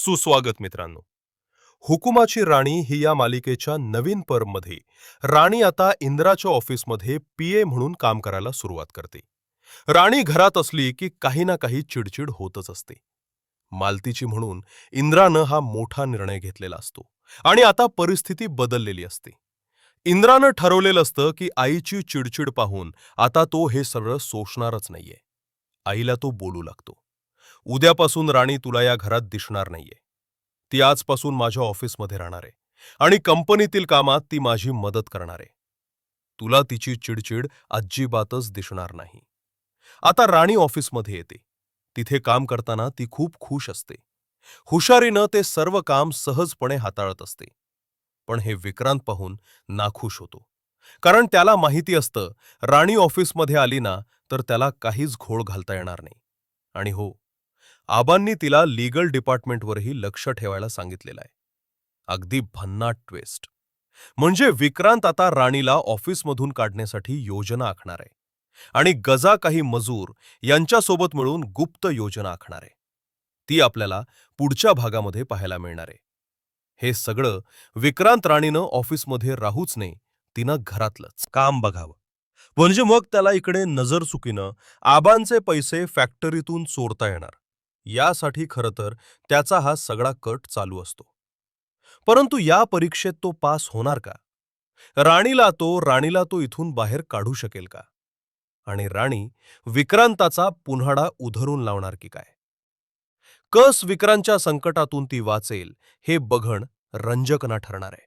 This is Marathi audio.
सुस्वागत मित्रांनो. हुकुमाची राणी ही या मालिकेच्या नवीन पर्वमध्ये राणी आता इंद्राच्या ऑफिसमध्ये पीए म्हणून काम करायला सुरुवात करते. राणी घरात असली की काही ना काही चिडचिड होतच असते. मालतीची म्हणून इंद्रानं हा मोठा निर्णय घेतलेला असतो आणि आता परिस्थिती बदललेली असते. इंद्रानं ठरवलेलं असतं की आईची चिडचिड पाहून आता तो हे सगळं सोसणारच नाहीये. आईला तो बोलू लागतो, उद्यापासून राणी तुला या घरात दिसणार नाहीये. ती आजपासून माझ्या ऑफिसमध्ये राहणार आहे आणि कंपनीतील कामात ती माझी मदत करणार आहे. तुला तिची चिडचिड अजिबातच दिसणार नाही. आता राणी ऑफिसमध्ये येते. तिथे काम करताना ती खूप खुश असते. हुशारीनं ते सर्व काम सहजपणे हाताळत असते. पण हे विक्रांत पाहून नाखुश होतो, कारण त्याला माहिती असतं राणी ऑफिसमध्ये आली ना तर त्याला काहीच घोळ घालता येणार नाही. आणि हो, आबांनी तिला लीगल डिपार्टमेंटवरही लक्ष ठेवायला सांगितलेलं आहे. अगदी भन्नाट ट्विस्ट. म्हणजे विक्रांत आता राणीला ऑफिसमधून काढण्यासाठी योजना आखणार आहे आणि गजा काही मजूर यांच्यासोबत मिळून गुप्त योजना आखणार आहे. ती आपल्याला पुढच्या भागामध्ये पाहायला मिळणार आहे. हे सगळं विक्रांत राणीनं ऑफिसमध्ये राहूच नये, तिनं घरातलंच काम बघावं. म्हणजे मग त्याला इकडे नजरचुकीनं आबांचे पैसे फॅक्टरीतून चोरता येणार. यासाठी खरं तर त्याचा हा सगळा कट चालू असतो. परंतु या परीक्षेत तो पास होणार का? राणीला तो इथून बाहेर काढू शकेल का? आणि राणी विक्रांताचा पुन्हाडा उधरून लावणार की काय? कस विक्रांतच्या संकटातून ती वाचेल हे बघणं रंजक ना ठरणार आहे.